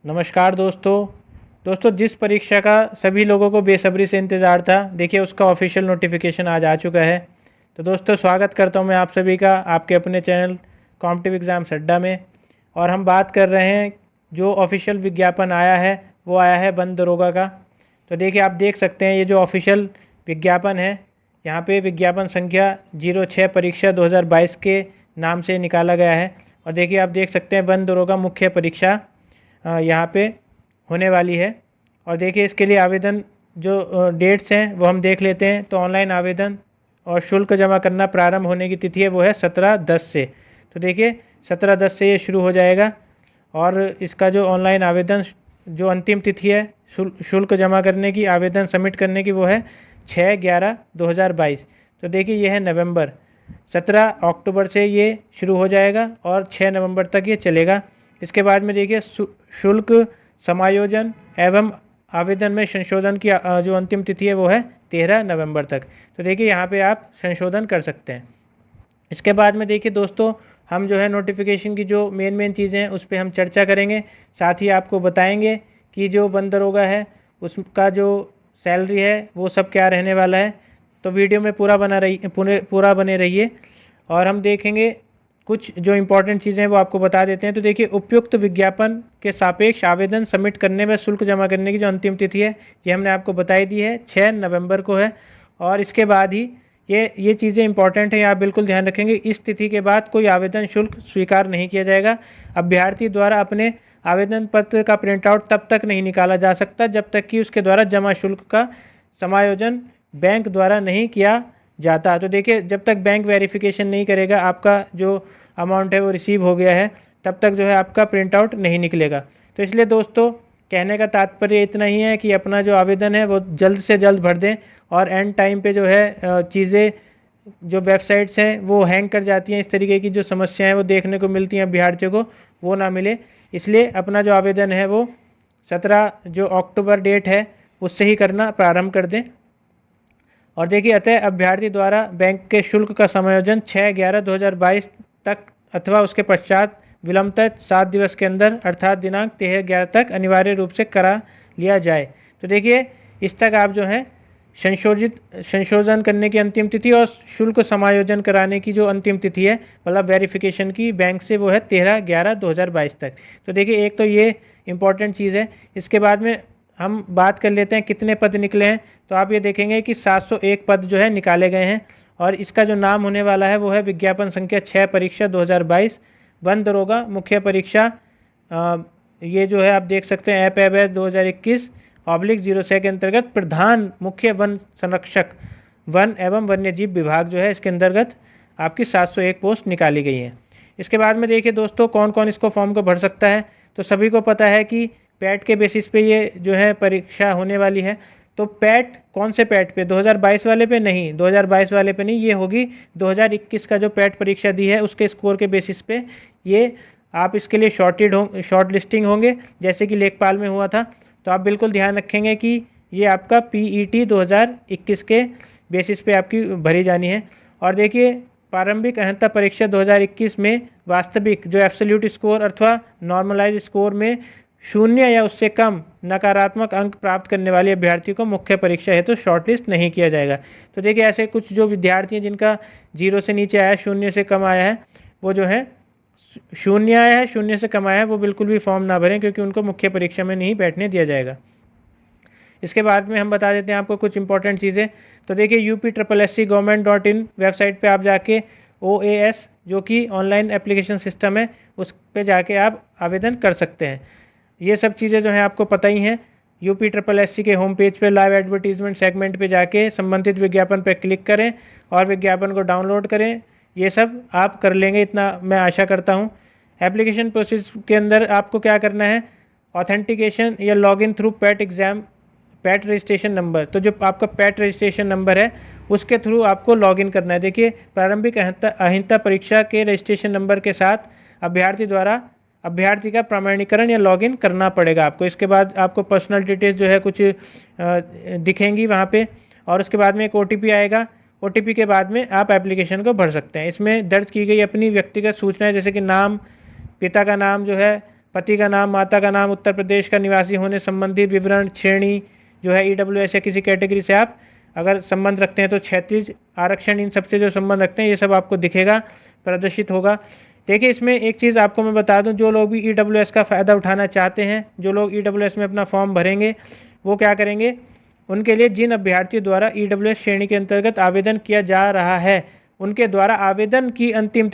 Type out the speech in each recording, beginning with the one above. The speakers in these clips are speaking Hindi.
नमस्कार दोस्तों जिस परीक्षा का सभी लोगों को बेसब्री से इंतज़ार था, देखिए उसका ऑफिशियल नोटिफिकेशन आज आ चुका है। तो दोस्तों स्वागत करता हूं मैं आप सभी का आपके अपने चैनल कॉम्पिटिटिव एग्ज़ाम्स अड्डा में। और हम बात कर रहे हैं जो ऑफिशियल विज्ञापन आया है वो आया है वन दरोगा का। तो देखिए आप देख सकते हैं ये जो ऑफिशियल विज्ञापन है, यहाँ पे विज्ञापन संख्या 06 परीक्षा 2022 के नाम से निकाला गया है। और देखिए आप देख सकते हैं वन दरोगा मुख्य परीक्षा यहाँ पे होने वाली है। और देखिए इसके लिए आवेदन जो डेट्स हैं वो हम देख लेते हैं। तो ऑनलाइन आवेदन और शुल्क जमा करना प्रारंभ होने की तिथि है वो है 17/10 से। तो देखिए 17/10 से ये शुरू हो जाएगा। और इसका जो ऑनलाइन आवेदन जो अंतिम तिथि है शुल्क जमा करने की, आवेदन सबमिट करने की, वो है 6/11/2022। तो देखिए ये है नवंबर। 17 अक्टूबर से ये शुरू हो जाएगा और 6 नवंबर तक ये चलेगा। इसके बाद में देखिए शुल्क समायोजन एवं आवेदन में संशोधन की जो अंतिम तिथि है वो है 13 नवंबर तक। तो देखिए यहाँ पे आप संशोधन कर सकते हैं। इसके बाद में देखिए दोस्तों हम जो है नोटिफिकेशन की जो मेन चीज़ें हैं उस पर हम चर्चा करेंगे। साथ ही आपको बताएंगे कि जो वन दरोगा है उसका जो सैलरी है वो सब क्या रहने वाला है। तो वीडियो में पूरा बने रहिए। और हम देखेंगे कुछ जो इम्पोर्टेंट चीज़ें हैं वो आपको बता देते हैं। तो देखिए उपयुक्त विज्ञापन के सापेक्ष आवेदन सबमिट करने व शुल्क जमा करने की जो अंतिम तिथि है ये हमने आपको बताई दी है, 6 नवंबर को है। और इसके बाद ही ये चीज़ें इंपॉर्टेंट हैं, आप बिल्कुल ध्यान रखेंगे। इस तिथि के बाद कोई आवेदन शुल्क स्वीकार नहीं किया जाएगा। अभ्यर्थी द्वारा अपने आवेदन पत्र का प्रिंट आउट तब तक नहीं निकाला जा सकता जब तक कि उसके द्वारा जमा शुल्क का समायोजन बैंक द्वारा नहीं किया जाता। तो देखिए जब तक बैंक वेरिफिकेशन नहीं करेगा आपका जो अमाउंट है वो रिसीव हो गया है, तब तक जो है आपका प्रिंट आउट नहीं निकलेगा। तो इसलिए दोस्तों कहने का तात्पर्य इतना ही है कि अपना जो आवेदन है वो जल्द से जल्द भर दें। और एंड टाइम पे जो है चीज़ें जो वेबसाइट्स हैं वो हैंग कर जाती हैं, इस तरीके की जो समस्याएं वो देखने को मिलती हैं अभ्यर्थियों को, वो ना मिले। इसलिए अपना जो आवेदन है वो 17 जो अक्टूबर डेट है उससे ही करना प्रारंभ कर दें। और देखिए अतः अभ्यर्थी द्वारा बैंक के शुल्क का समायोजन 6/11/2022 तक अथवा उसके पश्चात विलंबतः 7 दिवस के अंदर अर्थात दिनांक 13/11 तक अनिवार्य रूप से करा लिया जाए। तो देखिए इस तक आप जो है संशोधन करने की अंतिम तिथि और शुल्क समायोजन कराने की जो अंतिम तिथि है मतलब वेरिफिकेशन की बैंक से, वो है 13/11/2022 तक। तो देखिए एक तो ये इम्पॉर्टेंट चीज़ है। इसके बाद में हम बात कर लेते हैं कितने पद निकले हैं। तो आप ये देखेंगे कि 701 पद जो है निकाले गए हैं। और इसका जो नाम होने वाला है वो है विज्ञापन संख्या 6 परीक्षा 2022 वन दरोगा मुख्य परीक्षा। ये जो है आप देख सकते हैं ऐप 2021/06 के अंतर्गत प्रधान मुख्य वन संरक्षक वन एवं वन्यजीव विभाग जो है इसके अंतर्गत आपकी 701 पोस्ट निकाली गई है। इसके बाद में देखिए दोस्तों कौन कौन इसको फॉर्म को भर सकता है। तो सभी को पता है कि पैट के बेसिस पे ये जो है परीक्षा होने वाली है। तो पैट कौन से पैट पे, 2022 वाले पे नहीं, 2022 वाले पे नहीं, ये होगी 2021 का जो पैट परीक्षा दी है उसके स्कोर के बेसिस पे ये आप इसके लिए शॉर्ट लिस्टिंग होंगे जैसे कि लेखपाल में हुआ था। तो आप बिल्कुल ध्यान रखेंगे कि ये आपका PET 2021 के बेसिस पे आपकी भरी जानी है। और देखिए प्रारंभिक अहंता परीक्षा 2021 में वास्तविक जो एब्सोल्यूट स्कोर अथवा नॉर्मलाइज स्कोर में 0 या उससे कम नकारात्मक अंक प्राप्त करने वाले अभ्यर्थी को मुख्य परीक्षा है तो शॉर्टलिस्ट नहीं किया जाएगा। तो देखिए ऐसे कुछ जो विद्यार्थी हैं जिनका 0 से नीचे आया है, 0 से कम आया है, वो जो है 0 आया है, 0 से कम आया है, वो बिल्कुल भी फॉर्म ना भरें क्योंकि उनको मुख्य परीक्षा में नहीं बैठने दिया जाएगा। इसके बाद में हम बता देते हैं आपको कुछ इंपॉर्टेंट चीज़ें। तो देखिए UPSSC वेबसाइट पे आप जाके OAS जो कि ऑनलाइन एप्लीकेशन सिस्टम है उस पे जाके आप आवेदन कर सकते हैं। ये सब चीज़ें जो हैं आपको पता ही हैं। UPSSC के होम पेज पे लाइव एडवर्टीजमेंट सेगमेंट पे जाके संबंधित विज्ञापन पे क्लिक करें और विज्ञापन को डाउनलोड करें। ये सब आप कर लेंगे इतना मैं आशा करता हूँ। एप्लीकेशन प्रोसेस के अंदर आपको क्या करना है, ऑथेंटिकेशन या login through PAT registration number. तो जो आपका पैट रजिस्ट्रेशन नंबर है उसके थ्रू आपको लॉगिन करना है। देखिए प्रारंभिक अहिंसा परीक्षा के रजिस्ट्रेशन नंबर के साथ अभ्यर्थी द्वारा अभ्यर्थी का प्रमाणीकरण या लॉगिन करना पड़ेगा आपको। इसके बाद आपको पर्सनल डिटेल्स जो है कुछ दिखेंगी वहाँ पे और उसके बाद में एक OTP आएगा। OTP के बाद में आप एप्लीकेशन को भर सकते हैं। इसमें दर्ज की गई अपनी व्यक्तिगत सूचनाएं जैसे कि नाम, पिता का नाम जो है पति का नाम, माता का नाम, उत्तर प्रदेश का निवासी होने संबंधी विवरण, श्रेणी जो है ईडब्ल्यूएस या किसी कैटेगरी से आप अगर संबंध रखते हैं तो क्षैतिज आरक्षण, इन सबसे जो संबंध रखते हैं ये सब आपको दिखेगा, प्रदर्शित होगा। देखिए इसमें एक चीज़ आपको मैं बता दूं, जो लोग भी ईडब्ल्यूएस का फ़ायदा उठाना चाहते हैं, जो लोग ईडब्ल्यूएस में अपना फॉर्म भरेंगे वो क्या करेंगे, उनके लिए जिन अभ्यर्थियों द्वारा ईडब्ल्यूएस श्रेणी के अंतर्गत आवेदन किया जा रहा है उनके द्वारा आवेदन की अंतिम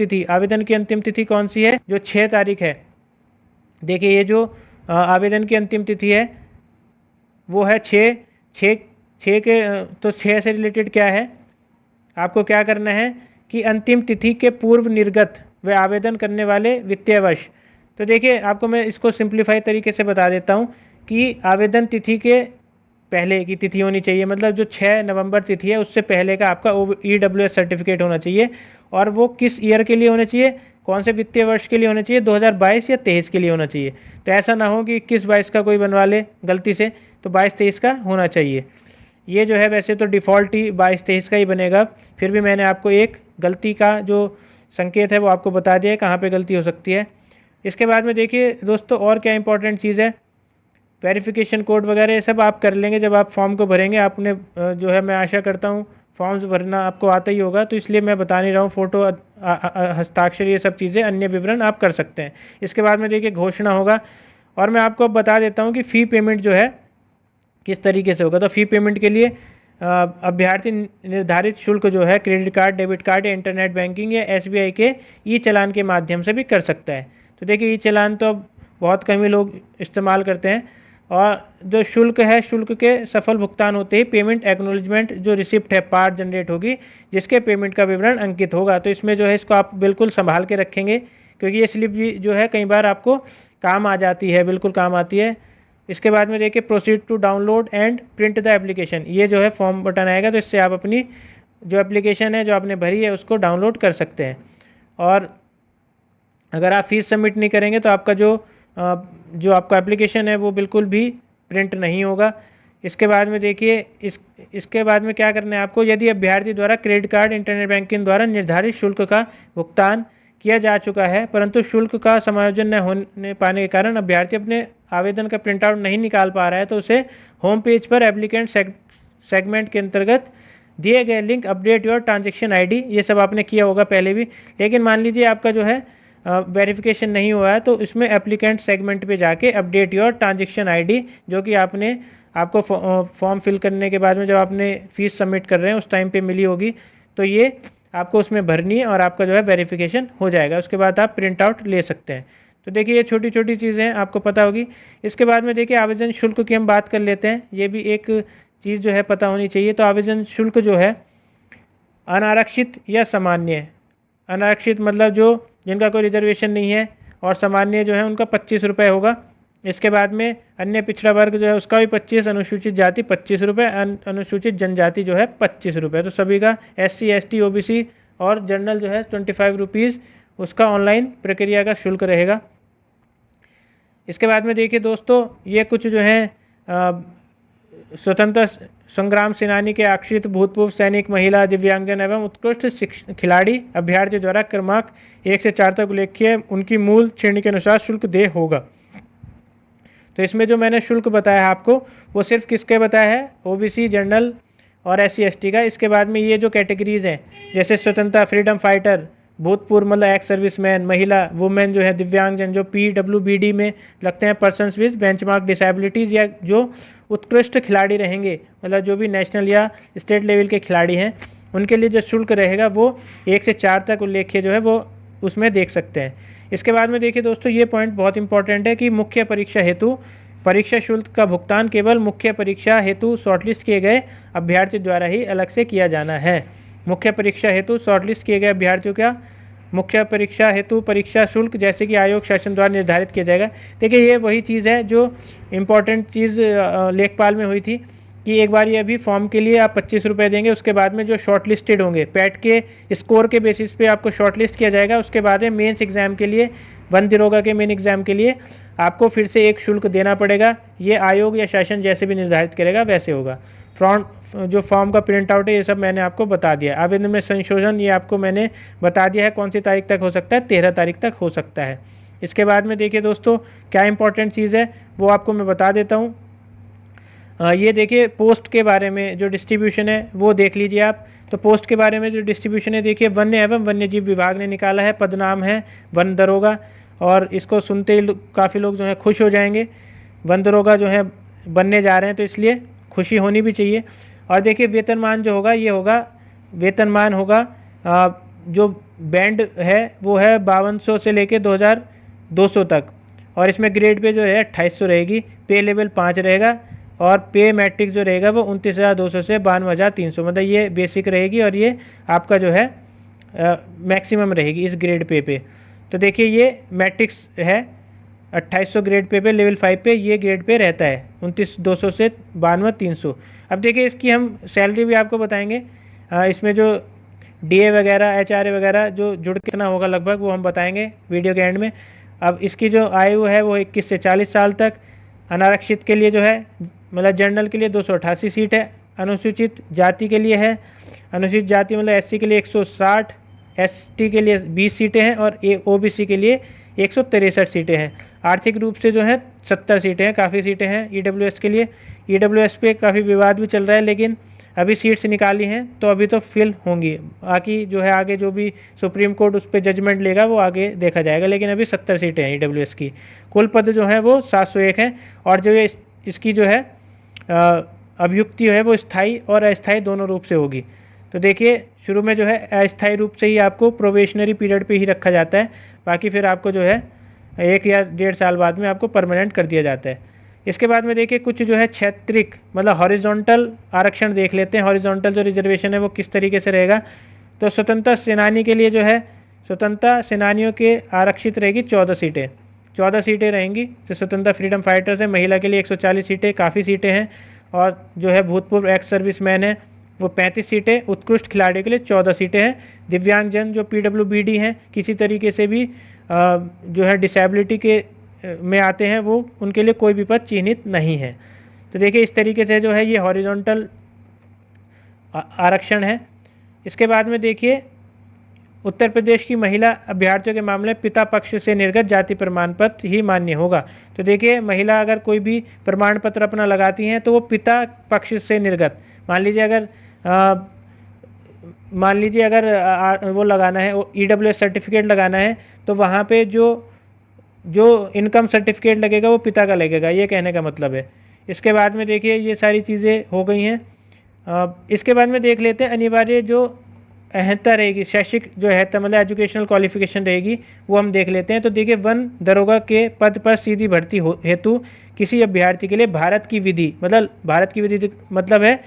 तिथि कौन सी है, जो 6 तारीख है। देखिए ये जो आवेदन की अंतिम तिथि है वो है 6 के, तो 6 से रिलेटेड क्या है, आपको क्या करना है कि अंतिम तिथि के पूर्व निर्गत व आवेदन करने वाले वित्तीय वर्ष। तो देखिए आपको मैं इसको सिंप्लीफाई तरीके से बता देता हूँ कि आवेदन तिथि के पहले की तिथि होनी चाहिए, मतलब जो 6 नवंबर तिथि है उससे पहले का आपका ईडब्ल्यूएस सर्टिफिकेट होना चाहिए, और वो किस ईयर के लिए होना चाहिए, कौन से वित्तीय वर्ष के लिए होना चाहिए, 2022 या 23 के लिए होना चाहिए। तो ऐसा ना हो कि 21-22 का कोई बनवा ले गलती से, तो 22-23 का होना चाहिए। ये जो है वैसे तो डिफ़ॉल्ट ही 22-23 का ही बनेगा, फिर भी मैंने आपको एक गलती का जो संकेत है वो आपको बता दिया है कहाँ पे गलती हो सकती है। इसके बाद में देखिए दोस्तों और क्या इंपॉर्टेंट चीज़ है, वेरिफिकेशन कोड वगैरह ये सब आप कर लेंगे जब आप फॉर्म को भरेंगे। आपने जो है मैं आशा करता हूँ फॉर्म्स भरना आपको आता ही होगा, तो इसलिए मैं बता नहीं रहा हूँ, फ़ोटो हस्ताक्षर ये सब चीज़ें, अन्य विवरण आप कर सकते हैं। इसके बाद में देखिए घोषणा होगा, और मैं आपको बता देता हूँ कि फ़ी पेमेंट जो है किस तरीके से होगा। तो फ़ी पेमेंट के लिए अभ्यर्थी निर्धारित शुल्क जो है क्रेडिट कार्ड, डेबिट कार्ड या इंटरनेट बैंकिंग या एसबीआई के ई चालान के माध्यम से भी कर सकता है। तो देखिए ई चालान तो बहुत कम ही लोग इस्तेमाल करते हैं, और जो शुल्क है, शुल्क के सफल भुगतान होते ही पेमेंट एक्नॉलेजमेंट जो रिसिप्ट है पार जनरेट होगी, जिसके पेमेंट का विवरण अंकित होगा। तो इसमें जो है इसको आप बिल्कुल संभाल के रखेंगे, क्योंकि ये स्लिप भी जो है कई बार आपको काम आ जाती है, बिल्कुल काम आती है। इसके बाद में देखिए proceed to download and print the application, ये जो है फॉर्म बटन आएगा, तो इससे आप अपनी जो एप्लीकेशन है जो आपने भरी है उसको डाउनलोड कर सकते हैं। और अगर आप फीस सबमिट नहीं करेंगे तो आपका जो आपका एप्लीकेशन है वो बिल्कुल भी प्रिंट नहीं होगा। इसके बाद में देखिए इसके बाद में क्या करना है आपको, यदि अभ्यर्थी द्वारा क्रेडिट कार्ड, इंटरनेट बैंकिंग द्वारा निर्धारित शुल्क का भुगतान किया जा चुका है, परंतु शुल्क का समायोजन न होने पाने के कारण अभ्यर्थी अपने आवेदन का प्रिंट आउट नहीं निकाल पा रहा है, तो उसे होम पेज पर एप्लीकेंट सेगमेंट के अंतर्गत दिए गए link update your transaction ID, ये सब आपने किया होगा पहले भी, लेकिन मान लीजिए आपका जो है वेरिफिकेशन नहीं हुआ है, तो इसमें एप्लीकेंट सेगमेंट पे जाके अपडेट योर ट्रांजेक्शन आईडी, जो कि आपको फॉर्म फिल करने के बाद में जब आपने फ़ीस सबमिट कर रहे हैं उस टाइम पे मिली होगी, तो ये आपको उसमें भरनी है और आपका जो है वेरिफिकेशन हो जाएगा। उसके बाद आप प्रिंट आउट ले सकते हैं। तो देखिए ये छोटी छोटी चीज़ें आपको पता होगी। इसके बाद में देखिए आवेदन शुल्क की हम बात कर लेते हैं, ये भी एक चीज़ जो है पता होनी चाहिए। तो आवेदन शुल्क जो है अनारक्षित या सामान्य, अनारक्षित मतलब जो जिनका कोई रिजर्वेशन नहीं है, और सामान्य जो है उनका 25 रुपये होगा। इसके बाद में अन्य पिछड़ा वर्ग जो है उसका भी 25, अनुसूचित जाति 25 रुपये, अनुसूचित जनजाति जो है 25 रुपये। तो सभी का SC ST OBC और जनरल जो है 25 रुपीज़ उसका ऑनलाइन प्रक्रिया का शुल्क रहेगा। इसके बाद में देखिए दोस्तों ये कुछ जो है स्वतंत्र संग्राम सेनानी के आश्रित, भूतपूर्व सैनिक, महिला, दिव्यांगजन एवं उत्कृष्ट खिलाड़ी अभ्यर्थी द्वारा क्रमांक 1 से 4 तक उल्लेखित उनकी मूल श्रेणी के अनुसार शुल्क देय होगा। तो इसमें जो मैंने शुल्क बताया है आपको वो सिर्फ किसके बताया है, OBC, जनरल और SC ST का। इसके बाद में ये जो कैटेगरीज़ हैं जैसे स्वतंत्रता, फ्रीडम फाइटर, भूतपूर्व मतलब एक्स सर्विसमैन, महिला, वुमेन जो है, दिव्यांगजन जो PWBD में लगते हैं, पर्सन्स विद बेंचमार्क डिसेबिलिटीज़, या जो उत्कृष्ट खिलाड़ी रहेंगे मतलब जो भी नेशनल या स्टेट लेवल के खिलाड़ी हैं, उनके लिए जो शुल्क रहेगा वो 1 से 4 तक उल्लेख्य जो है वो उसमें देख सकते हैं। इसके बाद में देखिए दोस्तों ये पॉइंट बहुत इंपॉर्टेंट है कि मुख्य परीक्षा हेतु परीक्षा शुल्क का भुगतान केवल मुख्य परीक्षा हेतु शॉर्टलिस्ट किए गए अभ्यर्थी द्वारा ही अलग से किया जाना है। मुख्य परीक्षा हेतु शॉर्टलिस्ट किए गए अभ्यर्थियों का मुख्य परीक्षा हेतु परीक्षा शुल्क जैसे कि आयोग शासन द्वारा निर्धारित किया जाएगा। देखिए ये वही चीज़ है जो इम्पोर्टेंट चीज़ लेखपाल में हुई थी कि एक बार ये अभी फॉर्म के लिए आप 25 रुपये देंगे, उसके बाद में जो शॉर्ट लिस्टेड होंगे पैट के स्कोर के बेसिस पे आपको शॉर्ट लिस्ट किया जाएगा। उसके बाद में मेंस एग्ज़ाम के लिए, वन दरोगा के मेन एग्ज़ाम के लिए आपको फिर से एक शुल्क देना पड़ेगा। ये आयोग या शासन जैसे भी निर्धारित करेगा वैसे होगा। फ्रॉन्ट जो फॉर्म का प्रिंट आउट है ये सब मैंने आपको बता दिया। आवेदन में संशोधन ये आपको मैंने बता दिया है कौन सी तारीख तक हो सकता है, 13 तारीख तक हो सकता है। इसके बाद में देखिए दोस्तों क्या इंपॉर्टेंट चीज़ है वो आपको मैं बता देता हूँ। ये देखिए पोस्ट के बारे में जो डिस्ट्रीब्यूशन है वो देख लीजिए आप। तो पोस्ट के बारे में जो डिस्ट्रीब्यूशन है देखिए वन्य एवं वन्यजीव विभाग ने निकाला है, पद नाम है वन दरोगा, और इसको सुनते ही काफ़ी लोग जो है खुश हो जाएंगे। वन दरोगा जो है बनने जा रहे हैं तो इसलिए खुशी होनी भी चाहिए। और देखिए वेतनमान जो होगा ये होगा, वेतनमान होगा जो बैंड है वो है 5200 से लेके 2200 तक, और इसमें ग्रेड पे जो है 2800 रहेगी, पे लेवल 5 रहेगा, और पे मैट्रिक जो रहेगा वो 29,200 से 52,300, मतलब ये बेसिक रहेगी और ये आपका जो है मैक्सिमम रहेगी इस ग्रेड पे। तो देखिए ये मैट्रिक्स है 2800 ग्रेड पे लेवल 5 पे ये ग्रेड पे रहता है 29,200 से 52,300। अब देखिए इसकी हम सैलरी भी आपको बताएंगे, इसमें जो डीए वगैरह एचआरए वगैरह जो जुड़ कितना होगा लगभग वो हम बताएंगे वीडियो के एंड में। अब इसकी जो आयु है वो 21 से 40 साल तक। अनारक्षित के लिए जो है मतलब जनरल के लिए 288 सीट है, अनुसूचित जाति के लिए है, अनुसूचित जाति मतलब एससी के लिए 160, एसटी के लिए 20 सीटें हैं, और ओबीसी के लिए 163 सीटें हैं। आर्थिक रूप से जो है 70 सीटें हैं, काफ़ी सीटें हैं ईडब्ल्यूएस के लिए। ईडब्ल्यूएस पे काफ़ी विवाद भी चल रहा है, लेकिन अभी सीट्स निकाली हैं तो अभी तो फिल होंगी, बाकी जो है आगे जो भी सुप्रीम कोर्ट उस पर जजमेंट लेगा वो आगे देखा जाएगा, लेकिन अभी 70 सीटें हैं ईडब्ल्यूएस की। कुल पद जो है वो 701 हैं, और जो ये इसकी जो है अभियुक्ति है वो स्थायी और अस्थायी दोनों रूप से होगी। तो देखिए शुरू में जो है अस्थायी रूप से ही आपको प्रोबेशनरी पीरियड पे ही रखा जाता है, बाकी फिर आपको जो है 1 या 1.5 साल बाद में आपको परमानेंट कर दिया जाता है। इसके बाद में देखिए कुछ जो है क्षेत्रिक मतलब हॉरिजॉन्टल आरक्षण देख लेते हैं। हॉरिजॉन्टल जो रिजर्वेशन है वो किस तरीके से रहेगा। तो स्वतंत्रता सेनानी के लिए जो है स्वतंत्रता सेनानियों के आरक्षित रहेगी 14 सीटें, 14 सीटें रहेंगी जो स्वतंत्रता फ्रीडम फाइटर्स है। महिला के लिए 140 सीटें, काफ़ी सीटें हैं, और जो है भूतपूर्व एक्स सर्विसमैन है वो 35 सीटें, उत्कृष्ट खिलाड़ियों के लिए 14 सीटें हैं। दिव्यांगजन जो पीडब्ल्यूबीडी हैं किसी तरीके से भी जो है डिसेबिलिटी के में आते हैं वो उनके लिए कोई भी पद चिन्हित नहीं है। तो देखिए इस तरीके से जो है ये हॉरिजॉन्टल आरक्षण है। इसके बाद में देखिए उत्तर प्रदेश की महिला अभ्यर्थियों के मामले में पिता पक्ष से निर्गत जाति प्रमाण पत्र ही मान्य होगा। तो देखिए महिला अगर कोई भी प्रमाण पत्र अपना लगाती हैं तो वो पिता पक्ष से निर्गत, मान लीजिए अगर वो लगाना है ईडब्ल्यूएस सर्टिफिकेट लगाना है तो वहाँ पे जो इनकम सर्टिफिकेट लगेगा वो पिता का लगेगा, ये कहने का मतलब है। इसके बाद में देखिए ये सारी चीज़ें हो गई हैं। इसके बाद में देख लेते हैं अनिवार्य जो अहंता रहेगी, शैक्षिक जो अहंता मतलब एजुकेशनल क्वालिफिकेशन रहेगी वो हम देख लेते हैं। तो देखिए वन दरोगा के पद पर सीधी भर्ती हेतु किसी अभ्यर्थी के लिए भारत की विधि मतलब है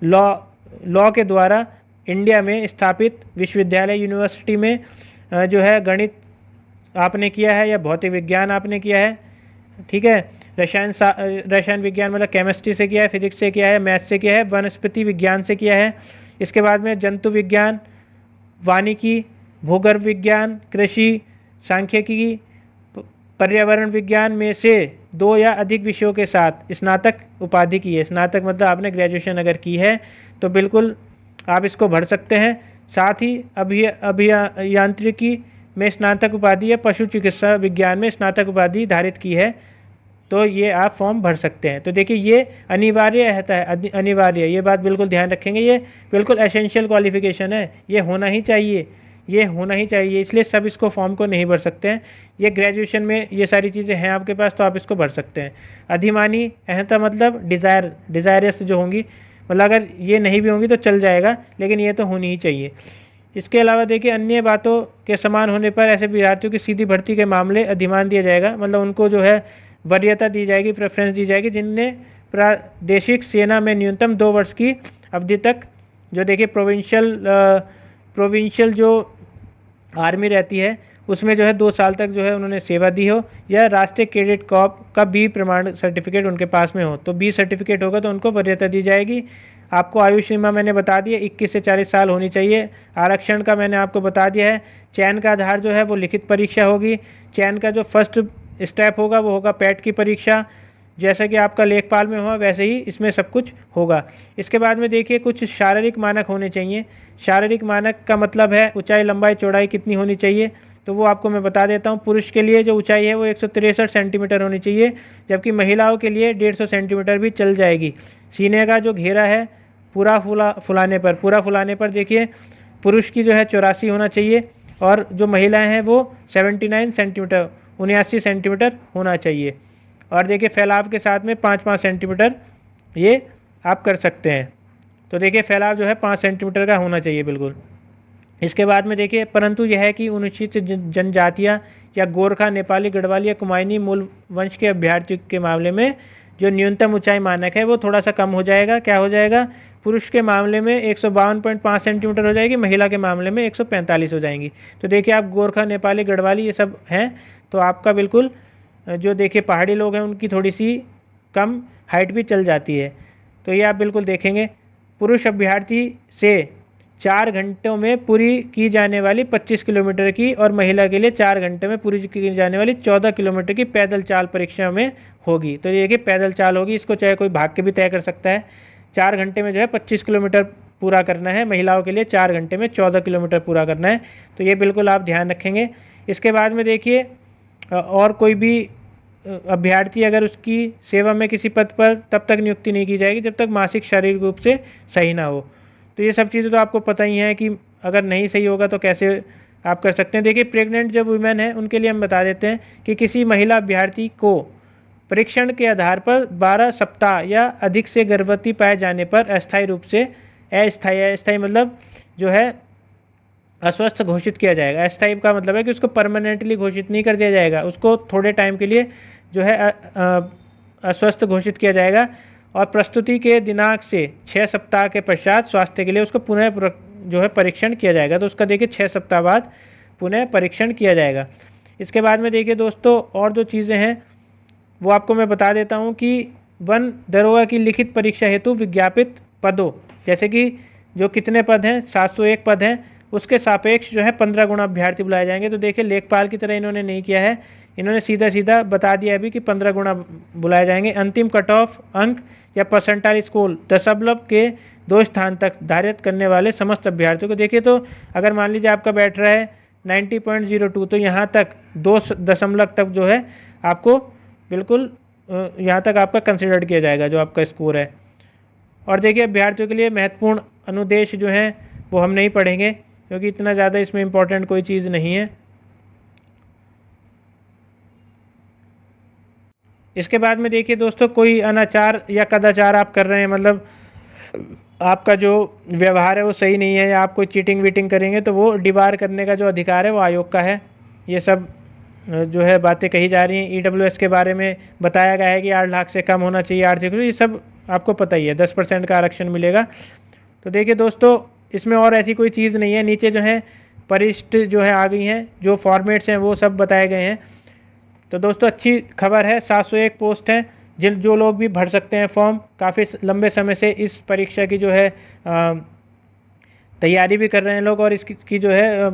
लॉ के द्वारा इंडिया में स्थापित विश्वविद्यालय यूनिवर्सिटी में जो है गणित आपने किया है या भौतिक विज्ञान आपने किया है, ठीक है, रसायन विज्ञान मतलब केमिस्ट्री से किया है, फिजिक्स से किया है, मैथ से किया है, वनस्पति विज्ञान से किया है। इसके बाद में जंतु विज्ञान, वानिकी, भूगर्भ विज्ञान, कृषि, सांख्यिकी, पर्यावरण विज्ञान में से 2 या अधिक विषयों के साथ स्नातक उपाधि की है। स्नातक मतलब आपने ग्रेजुएशन अगर की है तो बिल्कुल आप इसको भर सकते हैं। साथ ही अभियांत्रिकी में स्नातक उपाधि या पशु चिकित्सा विज्ञान में स्नातक उपाधि धारित की है तो ये आप फॉर्म भर सकते हैं। तो देखिए ये अनिवार्य है, अनिवार्य, ये बात बिल्कुल ध्यान रखेंगे, ये बिल्कुल एसेंशियल क्वालिफिकेशन है, ये होना ही चाहिए, इसलिए सब इसको फॉर्म को नहीं भर सकते हैं। ये ग्रेजुएशन में ये सारी चीज़ें हैं आपके पास तो आप इसको भर सकते हैं। अधिमानी अहंता मतलब डिज़ायरस जो होंगी, मतलब अगर ये नहीं भी होंगी तो चल जाएगा, लेकिन ये तो होनी ही चाहिए। इसके अलावा देखिए अन्य बातों के समान होने पर ऐसे विद्यार्थियों की सीधी भर्ती के मामले अधिमान दिया जाएगा, मतलब उनको जो है वरीयता दी जाएगी, प्रेफरेंस दी जाएगी, जिनने प्रादेशिक सेना में न्यूनतम 2 वर्ष की अवधि तक जो देखिए प्रोविंशियल जो आर्मी रहती है उसमें जो है 2 साल तक जो है उन्होंने सेवा दी हो, या राष्ट्रीय कैडेट कॉर्प का बी प्रमाण सर्टिफिकेट उनके पास में हो, तो बी सर्टिफिकेट होगा तो उनको वरीयता दी जाएगी। आपको आयु सीमा मैंने बता दिया 21 से 40 साल होनी चाहिए। आरक्षण का मैंने आपको बता दिया है। चयन का आधार जो है वो लिखित परीक्षा होगी। चयन का जो फर्स्ट स्टेप होगा वो होगा पैट की परीक्षा, जैसा कि आपका लेखपाल में हुआ वैसे ही इसमें सब कुछ होगा। इसके बाद में देखिए कुछ शारीरिक मानक होने चाहिए। शारीरिक मानक का मतलब है ऊंचाई, लंबाई, चौड़ाई कितनी होनी चाहिए, तो वो आपको मैं बता देता हूँ। पुरुष के लिए जो ऊंचाई है वो 163 सेंटीमीटर होनी चाहिए, जबकि महिलाओं के लिए 150 सेंटीमीटर भी चल जाएगी। सीने का जो घेरा है पूरा फुलाने पर देखिए पुरुष की जो है 84 होना चाहिए, और जो महिलाएं हैं वो 79 सेंटीमीटर 79 सेंटीमीटर होना चाहिए। और देखिए फैलाव के साथ में 5-5 सेंटीमीटर ये आप कर सकते हैं। तो देखिए फैलाव जो है 5 सेंटीमीटर का होना चाहिए बिल्कुल। इसके बाद में देखिए, परंतु यह है कि अनुसूचित जनजातियाँ या गोरखा, नेपाली, गढ़वाली या कुमायूनी मूल वंश के अभ्यर्थियों के मामले में जो न्यूनतम ऊंचाई मानक है वो थोड़ा सा कम हो जाएगा। क्या हो जाएगा? पुरुष के मामले में 152.5 सेंटीमीटर हो जाएगी, महिला के मामले में 145 हो जाएंगी। तो देखिए आप गोरखा, नेपाली, गढ़वाली ये सब हैं, तो आपका बिल्कुल जो देखिए पहाड़ी लोग हैं उनकी थोड़ी सी कम हाइट भी चल जाती है। तो ये आप बिल्कुल देखेंगे। पुरुष अभ्यर्थी से 4 घंटों में पूरी की जाने वाली 25 किलोमीटर की और महिला के लिए 4 घंटे में पूरी की जाने वाली 14 किलोमीटर की पैदल चाल परीक्षा में होगी। तो ये कि पैदल चाल होगी, इसको चाहे कोई भाग के भी तय कर सकता है। 4 घंटे में जो है 25 किलोमीटर पूरा करना है, महिलाओं के लिए 4 घंटे में 14 किलोमीटर पूरा करना है। तो ये बिल्कुल आप ध्यान रखेंगे। इसके बाद में देखिए, और कोई भी अभ्यर्थी अगर उसकी सेवा में किसी पद पर तब तक नियुक्ति नहीं की जाएगी जब तक मासिक शारीरिक रूप से सही ना हो। तो ये सब चीज़ें तो आपको पता ही हैं कि अगर नहीं सही होगा तो कैसे आप कर सकते हैं। देखिए प्रेग्नेंट जो वुमेन है उनके लिए हम बता देते हैं कि किसी महिला अभ्यर्थी को परीक्षण के आधार पर 12 सप्ताह या अधिक से गर्भवती पाए जाने पर अस्थायी रूप से अस्थायी मतलब जो है अस्वस्थ घोषित किया जाएगा। अस्थायी का मतलब है कि उसको परमानेंटली घोषित नहीं कर दिया जाएगा, उसको थोड़े टाइम के लिए जो है अस्वस्थ घोषित किया जाएगा। और प्रस्तुति के दिनांक से 6 सप्ताह के पश्चात स्वास्थ्य के लिए उसको पुनः जो है परीक्षण किया जाएगा। तो उसका देखिए 6 सप्ताह बाद पुनः परीक्षण किया जाएगा। इसके बाद में देखिए दोस्तों, और जो चीज़ें हैं वो आपको मैं बता देता हूँ कि वन दरोगा की लिखित परीक्षा हेतु विज्ञापित पदों, जैसे कि जो कितने पद हैं, 701 पद हैं, उसके सापेक्ष जो है 15 गुना अभ्यर्थी बुलाए जाएंगे। तो देखिए लेखपाल की तरह इन्होंने नहीं किया है, इन्होंने सीधा बता दिया अभी कि 15 गुना बुलाए जाएंगे। अंतिम कट ऑफ अंक या परसेंटाइल स्कोर दशमलव के 2 स्थान तक धारित करने वाले समस्त अभ्यर्थियों को देखिए, तो अगर मान लीजिए आपका बैठ रहा है 90.02, तो यहाँ तक 2 दशमलव तक जो है आपको बिल्कुल यहाँ तक आपका कंसिडर्ड किया जाएगा जो आपका स्कोर है। और देखिए अभ्यर्थियों के लिए महत्वपूर्ण अनुदेश जो हैं वो हम नहीं पढ़ेंगे क्योंकि इतना ज़्यादा इसमें इम्पोर्टेंट कोई चीज़ नहीं है। इसके बाद में देखिए दोस्तों, कोई अनाचार या कदाचार आप कर रहे हैं, मतलब आपका जो व्यवहार है वो सही नहीं है या आप कोई चीटिंग वीटिंग करेंगे, तो वो डिबार करने का जो अधिकार है वो आयोग का है। ये सब जो है बातें कही जा रही हैं। EWS के बारे में बताया गया है कि 8 लाख से कम होना चाहिए आर्थिक, ये सब आपको पता ही है। 10% का आरक्षण मिलेगा। तो देखिए दोस्तों, इसमें और ऐसी कोई चीज़ नहीं है। नीचे जो है परिशिष्ट जो है आ गई हैं, जो फॉर्मेट्स हैं वो सब बताए गए हैं। तो दोस्तों अच्छी खबर है, 701 पोस्ट हैं जो लोग भी भर सकते हैं फॉर्म। काफ़ी लंबे समय से इस परीक्षा की जो है तैयारी भी कर रहे हैं लोग, और इसकी जो है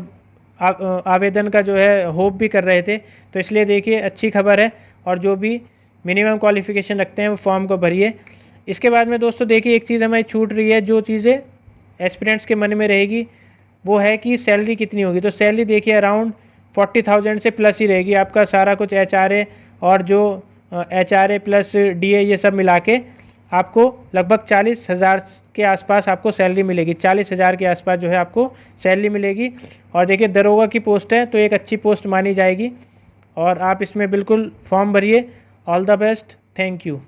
आवेदन का जो है होप भी कर रहे थे। तो इसलिए देखिए अच्छी खबर है, और जो भी मिनिमम क्वालिफिकेशन रखते हैं वो फॉर्म को भरिए। इसके बाद में दोस्तों देखिए एक चीज़ हमें छूट रही है, जो चीज़ें एस्पिरेंट्स के मन में रहेगी वो है कि सैलरी कितनी होगी। तो सैलरी देखिए अराउंड 40,000 से प्लस ही रहेगी। आपका सारा कुछ HRA और जो HRA प्लस DA ये सब मिला के आपको लगभग 40,000 के आसपास आपको सैलरी मिलेगी। 40,000 के आसपास जो है आपको सैलरी मिलेगी। और देखिए दरोगा की पोस्ट है तो एक अच्छी पोस्ट मानी जाएगी, और आप इसमें बिल्कुल फॉर्म भरिए। All the best, thank you.